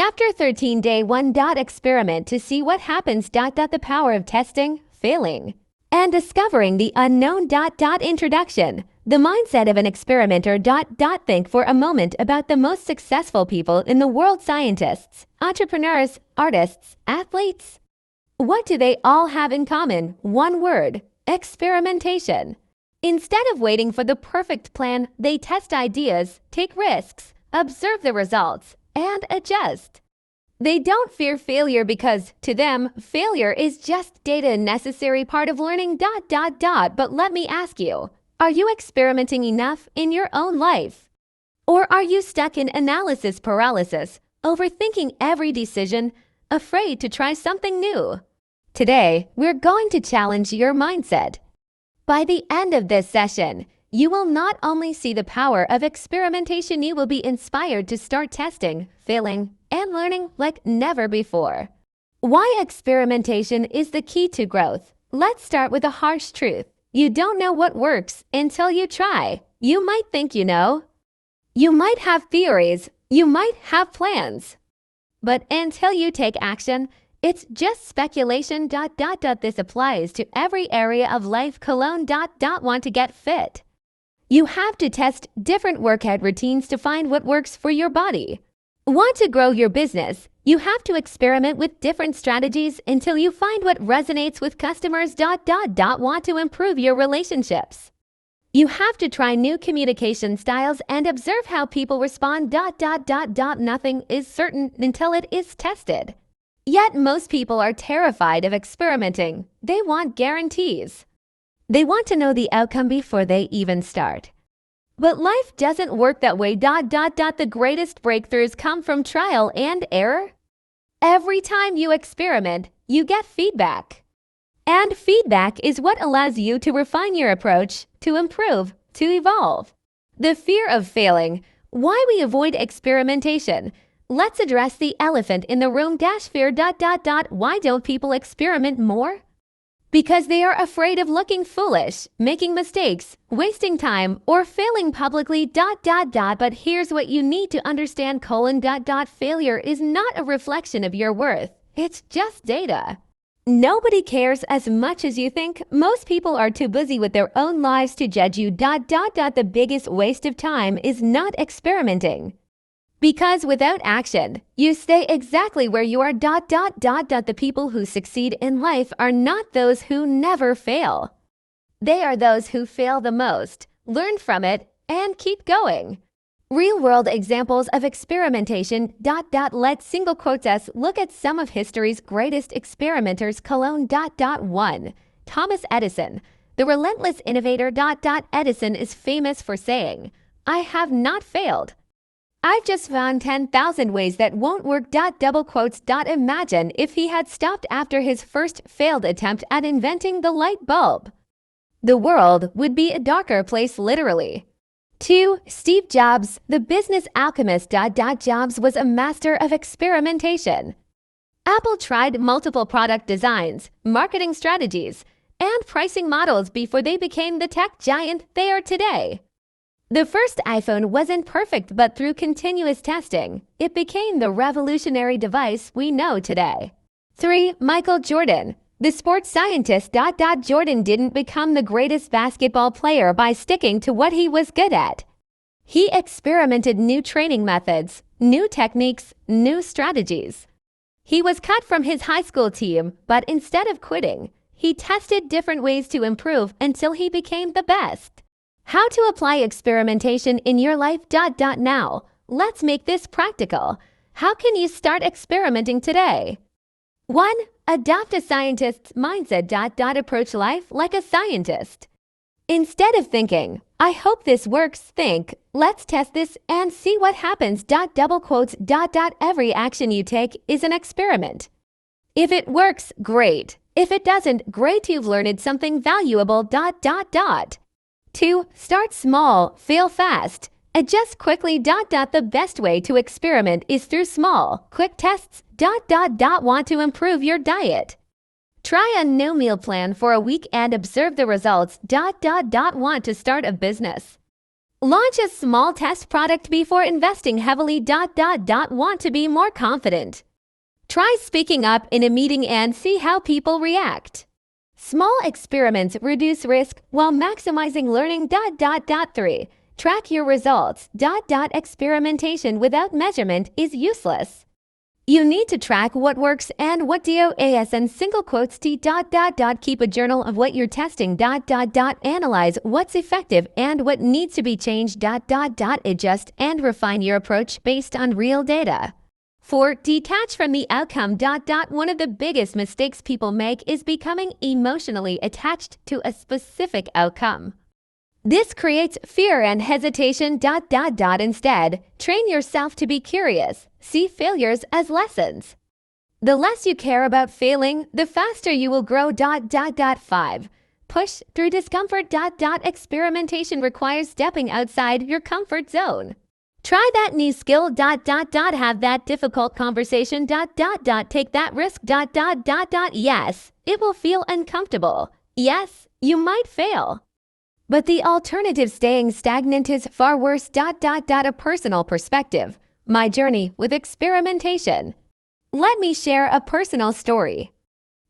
Chapter 13 Day 1. Experiment to see what happens. The power of testing, failing, and discovering the unknown. Introduction. The mindset of an experimenter. Think for a moment about the most successful people in the world: scientists, entrepreneurs, artists, athletes. What do they all have in common? One word: experimentation. Instead of waiting for the perfect plan, they test ideas, take risks, observe the results, and adjust. They don't fear failure because, to them, failure is just data, a necessary part of learning. But let me ask you, are you experimenting enough in your own life? Or are you stuck in analysis paralysis, overthinking every decision, afraid to try something new? Today, we're going to challenge your mindset. By the end of this session, you will not only see the power of experimentation, you will be inspired to start testing, failing, and learning like never before. Why experimentation is the key to growth. Let's start with a harsh truth. You don't know what works until you try. You might think you know. You might have theories. You might have plans. But until you take action, it's just speculation. This applies to every area of life. Want to get fit? You have to test different workout routines to find what works for your body. Want to grow your business? You have to experiment with different strategies until you find what resonates with customers. Want to improve your relationships? You have to try new communication styles and observe how people respond. Nothing is certain until it is tested. Yet most people are terrified of experimenting. They want guarantees. They want to know the outcome before they even start. But life doesn't work that way. The greatest breakthroughs come from trial and error. Every time you experiment, you get feedback. And feedback is what allows you to refine your approach, to improve, to evolve. The fear of failing. Why we avoid experimentation. Let's address the elephant in the room. Fear. Why don't people experiment more? Because they are afraid of looking foolish, making mistakes, wasting time, or failing publicly. But here's what you need to understand: failure is not a reflection of your worth. It's just data. Nobody cares as much as you think. Most people are too busy with their own lives to judge you. The biggest waste of time is not experimenting. Because without action, you stay exactly where you are. The people who succeed in life are not those who never fail. They are those who fail the most, learn from it, and keep going. Real-world examples of experimentation. Let's single quotes us look at some of history's greatest experimenters. 1. Thomas Edison, the relentless innovator. Edison is famous for saying, "I have not failed. I've just found 10,000 ways that won't work." Imagine if he had stopped after his first failed attempt at inventing the light bulb. The world would be a darker place, literally. 2. Steve Jobs, the business alchemist. Jobs was a master of experimentation. Apple tried multiple product designs, marketing strategies, and pricing models before they became the tech giant they are today. The first iPhone wasn't perfect, but through continuous testing, it became the revolutionary device we know today. 3. Michael Jordan, the sports scientist. Jordan didn't become the greatest basketball player by sticking to what he was good at. He experimented new training methods, new techniques, new strategies. He was cut from his high school team, but instead of quitting, he tested different ways to improve until he became the best. How to apply experimentation in your life. Now, let's make this practical. How can you start experimenting today? 1. Adopt a scientist's mindset. Approach life like a scientist. Instead of thinking, "I hope this works," think, "Let's test this and see what happens." Every action you take is an experiment. If it works, great. If it doesn't, great, you've learned something valuable. 2. Start small, fail fast. Adjust quickly. The best way to experiment is through small, quick tests. Want to improve your diet? Try a new meal plan for a week and observe the results. Want to start a business? Launch a small test product before investing heavily. Want to be more confident. Try speaking up in a meeting and see how people react. Small experiments reduce risk while maximizing learning. 3. Track your results. Experimentation without measurement is useless. You need to track what works and what does and single quotes t. Keep a journal of what you're testing. Analyze what's effective and what needs to be changed. Adjust and refine your approach based on real data. 4. Detach from the outcome. One of the biggest mistakes people make is becoming emotionally attached to a specific outcome. This creates fear and hesitation. Instead, train yourself to be curious. See failures as lessons. The less you care about failing, the faster you will grow. 5. Push through discomfort. Experimentation requires stepping outside your comfort zone. Try that new skill. Have that difficult conversation. Take that risk. Yes, it will feel uncomfortable. Yes, you might fail. But the alternative, staying stagnant, is far worse. A personal perspective. My journey with experimentation. Let me share a personal story.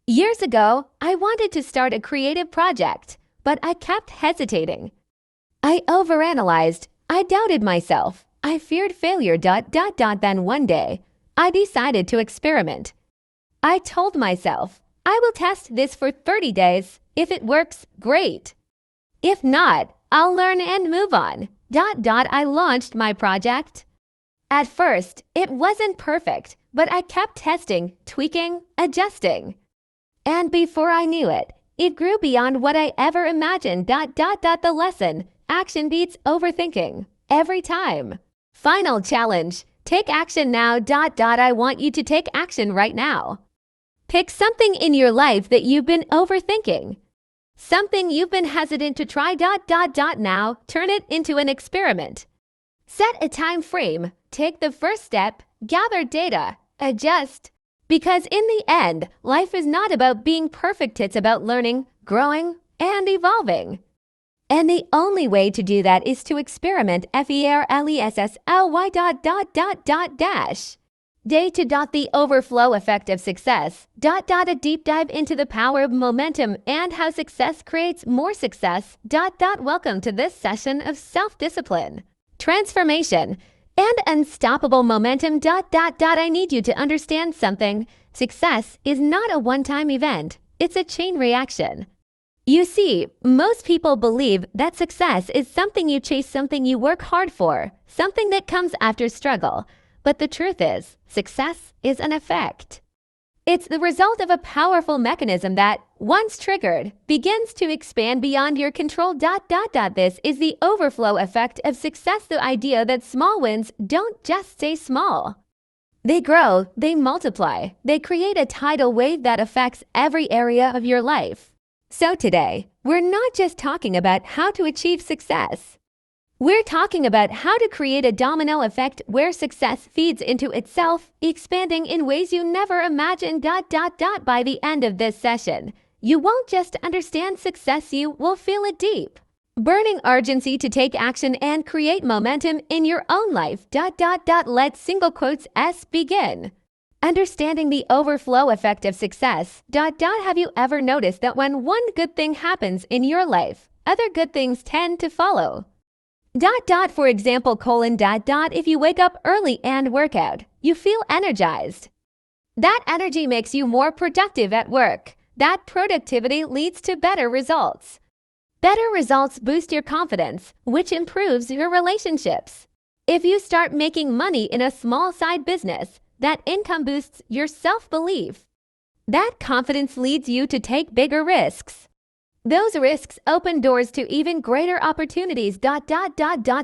Years ago, I wanted to start a creative project, but I kept hesitating. I overanalyzed. I doubted myself. I feared failure. Then one day, I decided to experiment. I told myself, I will test this for 30 days. If it works, great. If not, I'll learn and move on. I launched my project. At first, it wasn't perfect, but I kept testing, tweaking, adjusting. And before I knew it, it grew beyond what I ever imagined. The lesson: action beats overthinking. Every time. Final challenge: take action now. I want you to take action right now. Pick something in your life that you've been overthinking. Something you've been hesitant to try. Now turn it into an experiment. Set a time frame. Take the first step. Gather data. Adjust. Because in the end, life is not about being perfect. It's about learning, growing, and evolving. And the only way to do that is to experiment. Ferlessly. Day 2. The overflow effect of success. A deep dive into the power of momentum and how success creates more success. Welcome to this session of self-discipline, transformation, and unstoppable momentum. I need you to understand something. Success is not a one-time event. It's a chain reaction. You see, most people believe that success is something you chase, something you work hard for, something that comes after struggle. But the truth is, success is an effect. It's the result of a powerful mechanism that, once triggered, begins to expand beyond your control. This is the overflow effect of success, the idea that small wins don't just stay small. They grow, they multiply, they create a tidal wave that affects every area of your life. So today, we're not just talking about how to achieve success. We're talking about how to create a domino effect where success feeds into itself, expanding in ways you never imagined. By the end of this session, you won't just understand success, you will feel it deep. Burning urgency to take action and create momentum in your own life. Let's single quotes S begin. Understanding the overflow effect of success. Have you ever noticed that when one good thing happens in your life, other good things tend to follow? For example, if you wake up early and work out, you feel energized. That energy makes you more productive at work. That productivity leads to better results. Better results boost your confidence, which improves your relationships. If you start making money in a small side business, that income boosts your self-belief. That confidence leads you to take bigger risks. Those risks open doors to even greater opportunities.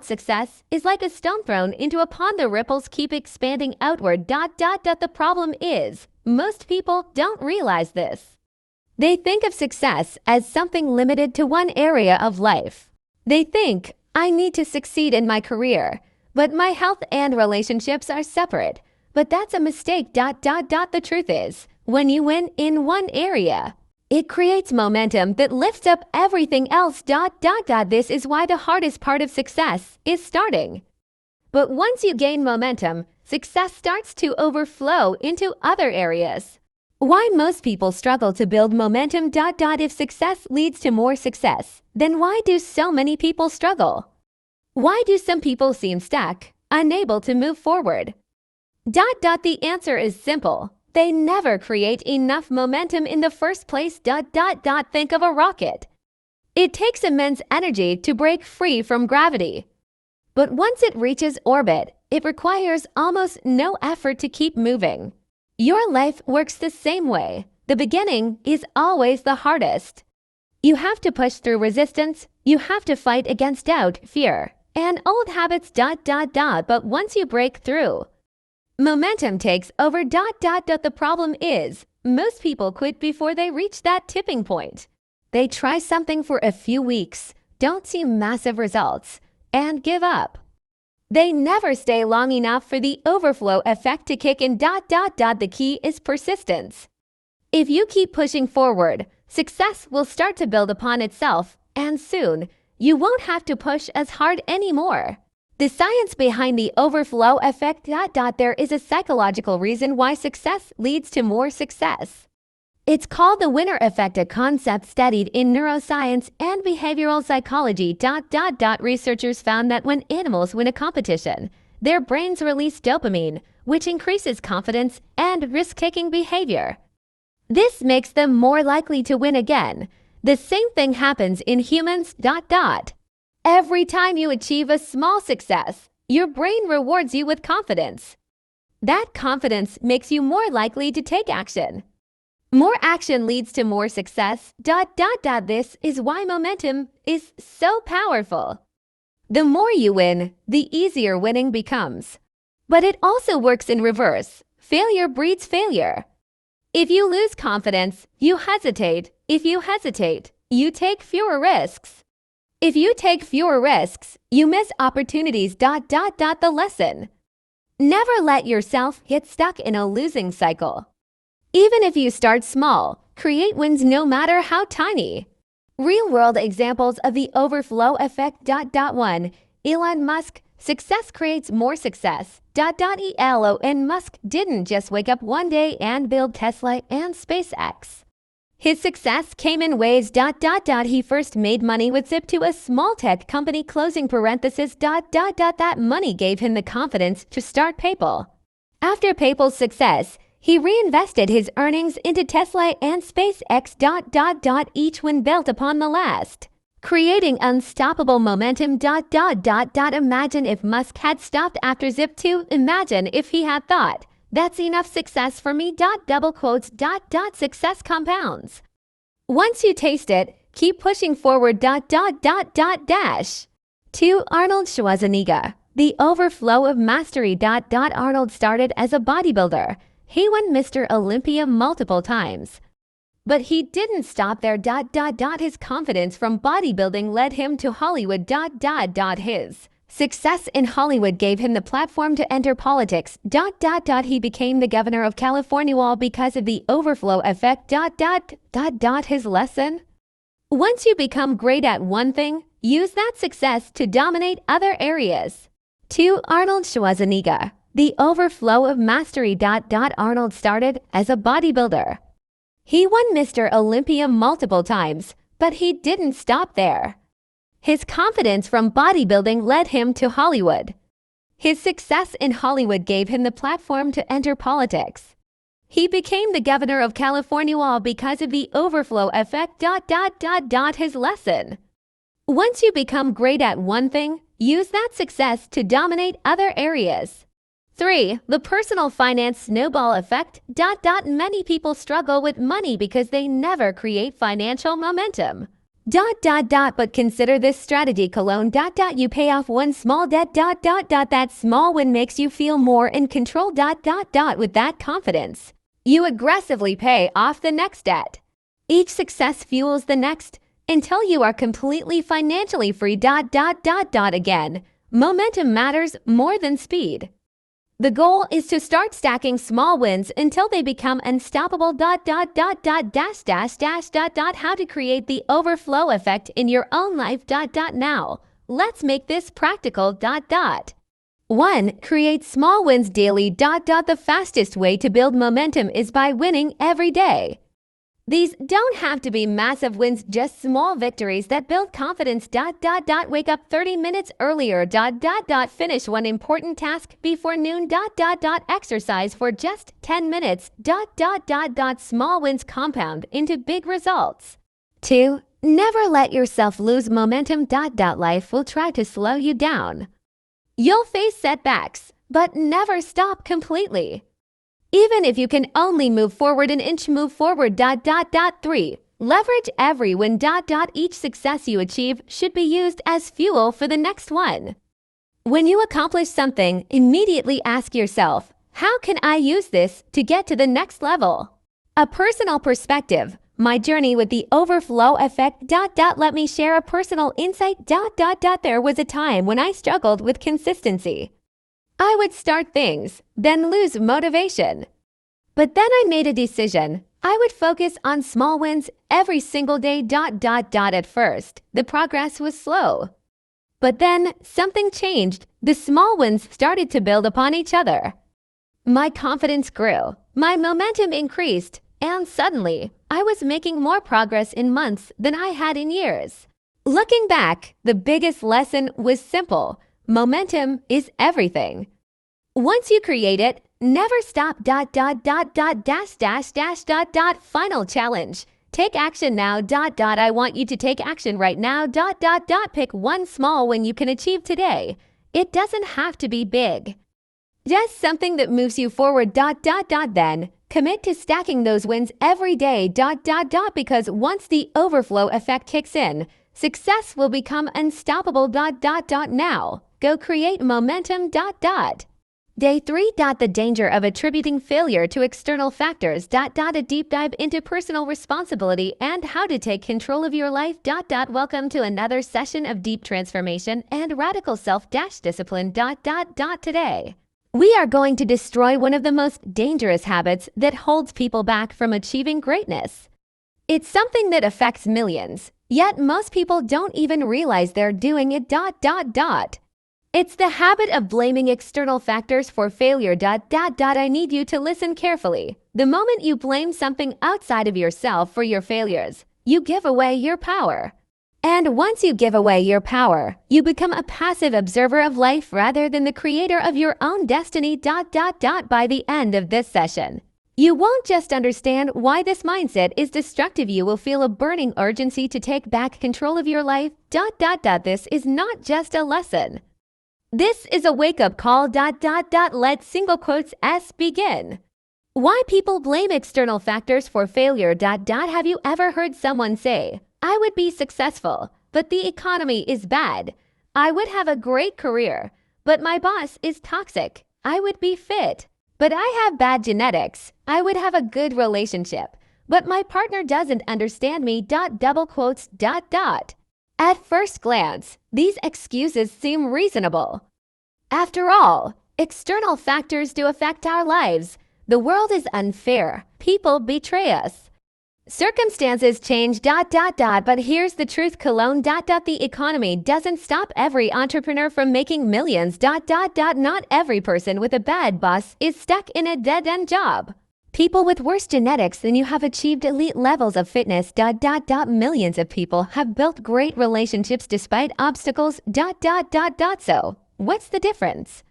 Success is like a stone thrown into a pond. The ripples keep expanding outward. The problem is, most people don't realize this. They think of success as something limited to one area of life. They think, I need to succeed in my career, but my health and relationships are separate. But that's a mistake. The truth is, when you win in one area, It creates momentum that lifts up everything else. This is why the hardest part of success is starting. But once you gain momentum, success starts to overflow into other areas. Why most people struggle to build momentum. If success leads to more success, then why do so many people struggle? Why do some people seem stuck, unable to move forward? The answer is simple. They never create enough momentum in the first place. Think of a rocket. It takes immense energy to break free from gravity. But once it reaches orbit, it requires almost no effort to keep moving. Your life works the same way. The beginning is always the hardest. You have to push through resistance. You have to fight against doubt, fear, and old habits. But once you break through, momentum takes over. The problem is, most people quit before they reach that tipping point. They try something for a few weeks, don't see massive results, and give up. They never stay long enough for the overflow effect to kick in. The key is persistence. If you keep pushing forward, success will start to build upon itself, and soon, you won't have to push as hard anymore. The science behind the overflow effect. There is a psychological reason why success leads to more success. It's called the winner effect, a concept studied in neuroscience and behavioral psychology. Researchers found that when animals win a competition, their brains release dopamine, which increases confidence and risk-taking behavior. This makes them more likely to win again. The same thing happens in humans. Every time you achieve a small success, your brain rewards you with confidence. That confidence makes you more likely to take action. More action leads to more success. This is why momentum is so powerful. The more you win, the easier winning becomes. But it also works in reverse. Failure breeds failure. If you lose confidence, you hesitate. If you hesitate, you take fewer risks. If you take fewer risks, you miss opportunities. The lesson: never let yourself get stuck in a losing cycle. Even if you start small, create wins no matter how tiny. Real-world examples of the overflow effect. 1. Elon Musk. Success creates more success. Elon Musk didn't just wake up one day and build Tesla and SpaceX. His success came in waves. He first made money with Zip to a small tech company. That money gave him the confidence to start PayPal. After PayPal's success, he reinvested his earnings into Tesla and SpaceX. Each one built upon the last, creating unstoppable momentum. Imagine if Musk had stopped after Zip 2. Imagine if he had thought, "That's enough success for me." Success compounds. Once you taste it, keep pushing forward. 2. Arnold Schwarzenegger. The overflow of mastery. Arnold started as a bodybuilder. He won Mr. Olympia multiple times. But he didn't stop there. His confidence from bodybuilding led him to Hollywood. His success in Hollywood gave him the platform to enter politics. He became the governor of California, all because of the overflow effect. His lesson: once you become great at one thing, use that success to dominate other areas. 2. Arnold Schwarzenegger. The overflow of mastery. Arnold started as a bodybuilder. He won Mr. Olympia multiple times, but he didn't stop there. His confidence from bodybuilding led him to Hollywood. His success in Hollywood gave him the platform to enter politics. He became the governor of California, all because of the overflow effect. His lesson: once you become great at one thing, use that success to dominate other areas. 3. The personal finance snowball effect. Many people struggle with money because they never create financial momentum. But consider this strategy. You pay off one small debt. That small win makes you feel more in control. With that confidence, you aggressively pay off the next debt. Each success fuels the next until you are completely financially free. Again, momentum matters more than speed. The goal is to start stacking small wins until they become unstoppable. How to create the overflow effect in your own life. Now, let's make this practical. 1. Create small wins daily. The fastest way to build momentum is by winning every day. These don't have to be massive wins, just small victories that build confidence. Wake up 30 minutes earlier. Finish one important task before noon. Exercise for just 10 minutes. Small wins compound into big results. 2. Never let yourself lose momentum. Life will try to slow you down. You'll face setbacks, but never stop completely. Even if you can only move forward an inch, move forward. 3. Leverage every win. Each success you achieve should be used as fuel for the next one. When you accomplish something, immediately ask yourself, how can I use this to get to the next level? A personal perspective. My journey with the overflow effect. Let me share a personal insight. There was a time when I struggled with consistency. I would start things, then lose motivation. But then I made a decision. I would focus on small wins every single day. At first, the progress was slow. But then something changed. The small wins started to build upon each other. My confidence grew, my momentum increased, and suddenly, I was making more progress in months than I had in years. Looking back, the biggest lesson was simple. Momentum is everything. Once you create it, never stop. Final challenge. Take action now. I want you to take action right now. Pick one small win you can achieve today. It doesn't have to be big. Just something that moves you forward. Then commit to stacking those wins every day. Because once the overflow effect kicks in, success will become unstoppable. Now, go create momentum. Day 3. The danger of attributing failure to external factors. A deep dive into personal responsibility and how to take control of your life. Welcome to another session of deep transformation and radical self-discipline. Today, we are going to destroy one of the most dangerous habits that holds people back from achieving greatness. It's something that affects millions, yet most people don't even realize they're doing it. It's the habit of blaming external factors for failure. I need you to listen carefully. The moment you blame something outside of yourself for your failures, you give away your power. And once you give away your power, you become a passive observer of life rather than the creator of your own destiny. By the end of this session, you won't just understand why this mindset is destructive, you will feel a burning urgency to take back control of your life. This is not just a lesson. This is a wake-up call. Let's single quotes S begin. Why people blame external factors for failure. Have you ever heard someone say, I would be successful, but the economy is bad. I would have a great career, but my boss is toxic. I would be fit, but I have bad genetics. I would have a good relationship, but my partner doesn't understand me. Double quotes. At first glance, these excuses seem reasonable. After all, external factors do affect our lives. The world is unfair. People betray us. Circumstances change. But here's the truth. The economy doesn't stop every entrepreneur from making millions. Not every person with a bad boss is stuck in a dead-end job. People with worse genetics than you have achieved elite levels of fitness. Millions of people have built great relationships despite obstacles. So, what's the difference?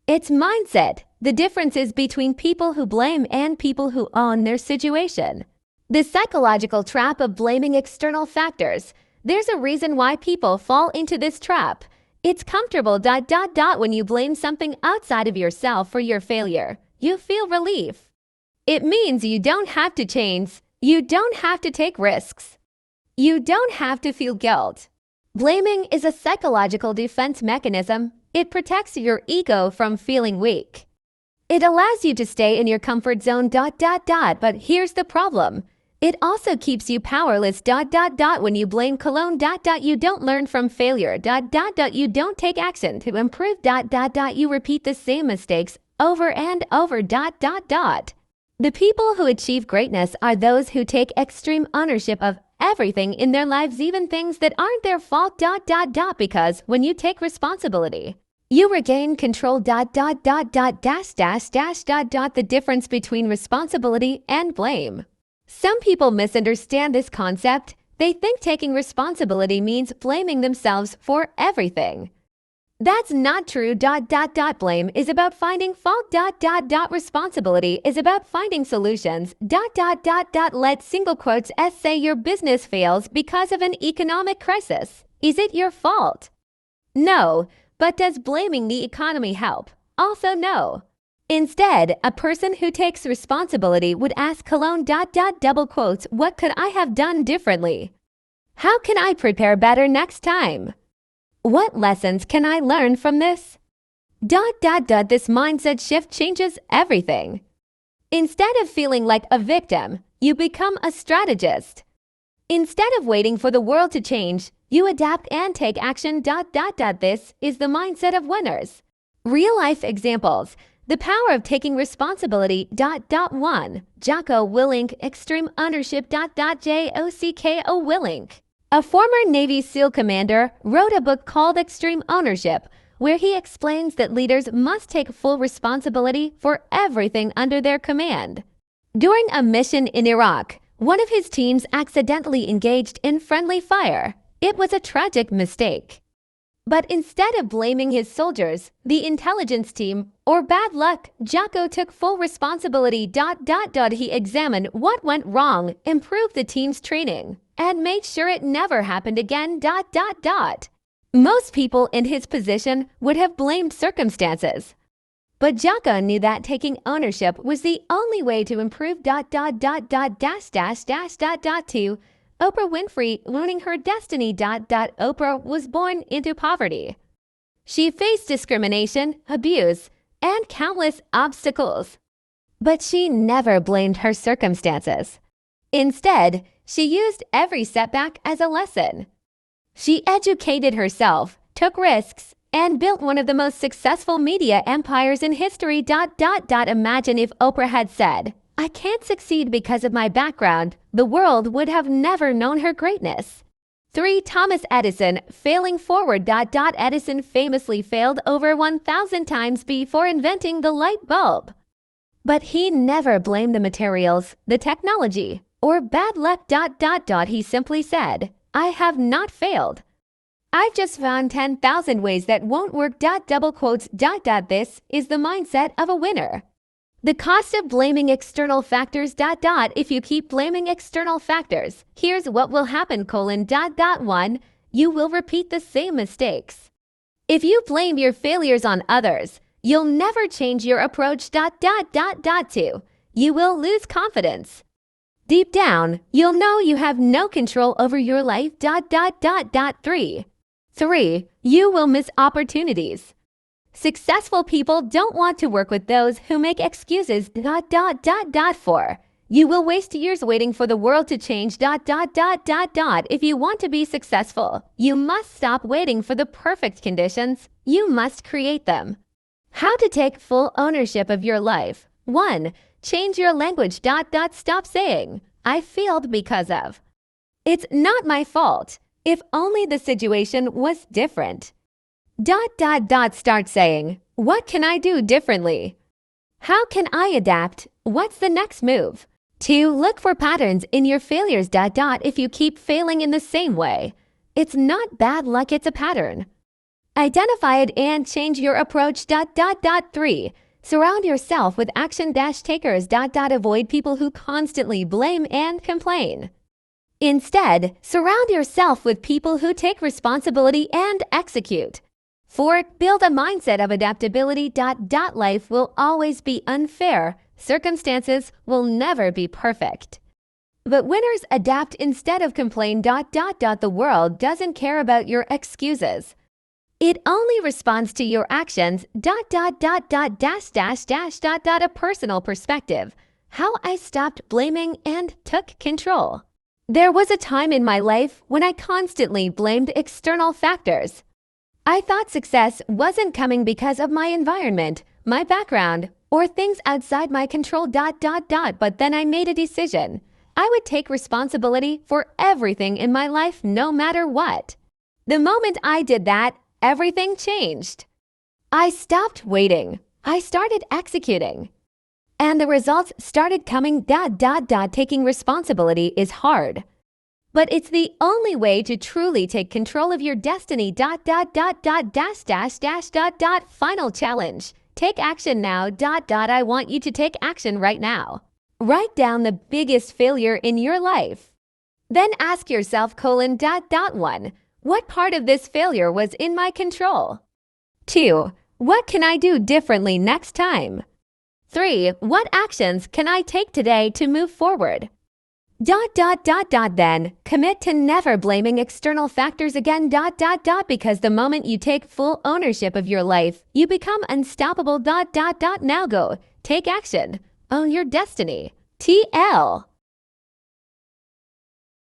It's mindset. The difference is between people who blame and people who own their situation. The psychological trap of blaming external factors. There's a reason why people fall into this trap. It's comfortable. When you blame something outside of yourself for your failure, you feel relief. It means you don't have to change. You don't have to take risks. You don't have to feel guilt. Blaming is a psychological defense mechanism. It protects your ego from feeling weak. It allows you to stay in your comfort zone. But here's the problem. It also keeps you powerless. When you blame cologne. You don't learn from failure. You don't take action to improve. You repeat the same mistakes over and over. The people who achieve greatness are those who take extreme ownership of everything in their lives, even things that aren't their fault. Because when you take responsibility, you regain control. The difference between responsibility and blame. Some people misunderstand this concept. They think taking responsibility means blaming themselves for everything. That's not true. Blame is about finding fault. Responsibility is about finding solutions. Let's single quotes say your business fails because of an economic crisis. Is it your fault? No. But does blaming the economy help? Also no. Instead, a person who takes responsibility would ask colon double quotes, what could I have done differently? How can I prepare better next time? What lessons can I learn from this? This mindset shift changes everything. Instead of feeling like a victim, you become a strategist. Instead of waiting for the world to change, you adapt and take action. This is the mindset of winners. Real-life examples. The power of taking responsibility. 1. Jocko Willink, Extreme Ownership. Jocko Willink, a former Navy SEAL commander, wrote a book called Extreme Ownership, where he explains that leaders must take full responsibility for everything under their command. During a mission in Iraq, one of his teams accidentally engaged in friendly fire. It was a tragic mistake. But instead of blaming his soldiers, the intelligence team, or bad luck, Jocko took full responsibility. He examined what went wrong, improved the team's training, and made sure it never happened again. Most people in his position would have blamed circumstances. But Jocko knew that taking ownership was the only way to improve. 2. Oprah Winfrey learning her destiny. Oprah was born into poverty. She faced discrimination, abuse, and countless obstacles. But she never blamed her circumstances. Instead, she used every setback as a lesson. She educated herself, took risks, and built one of the most successful media empires in history. Imagine if Oprah had said, I can't succeed because of my background. The world would have never known her greatness. 3. Thomas Edison, failing forward. Edison famously failed over 1,000 times before inventing the light bulb. But he never blamed the materials, the technology, or bad luck. He simply said, I have not failed. I've just found 10,000 ways that won't work. Double quotes. This is the mindset of a winner. The cost of blaming external factors. If you keep blaming external factors, here's what will happen. 1. You will repeat the same mistakes. If you blame your failures on others, you'll never change your approach. 2. You will lose confidence. Deep down, you'll know you have no control over your life. 3. You will miss opportunities. Successful people don't want to work with those who make excuses. 4. You will waste years waiting for the world to change. If you want to be successful, you must stop waiting for the perfect conditions. You must create them. How to take full ownership of your life. 1. Change your language. Stop saying, I failed because of. It's not my fault. If only the situation was different. Start saying, what can I do differently? How can I adapt? What's the next move? 2. Look for patterns in your failures. If you keep failing in the same way, it's not bad luck, it's a pattern. Identify it and change your approach. 3. Surround yourself with action-takers. Avoid people who constantly blame and complain. Instead, surround yourself with people who take responsibility and execute. 4. Build a mindset of adaptability. Life will always be unfair. Circumstances will never be perfect. But winners adapt instead of complain. The world doesn't care about your excuses. It only responds to your actions. A personal perspective. How I stopped blaming and took control. There was a time in my life when I constantly blamed external factors. I thought success wasn't coming because of my environment, my background, or things outside my control but then I made a decision. I would take responsibility for everything in my life no matter what. The moment I did that, everything changed. I stopped waiting. I started executing. And the results started coming Taking responsibility is hard. But it's the only way to truly take control of your destiny Final challenge. Take action now I want you to take action right now. Write down the biggest failure in your life. Then ask yourself: 1. What part of this failure was in my control? 2. What can I do differently next time? 3. What actions can I take today to move forward? Then commit to never blaming external factors again because the moment you take full ownership of your life, you become unstoppable Now go. Take action. Own your destiny. TL.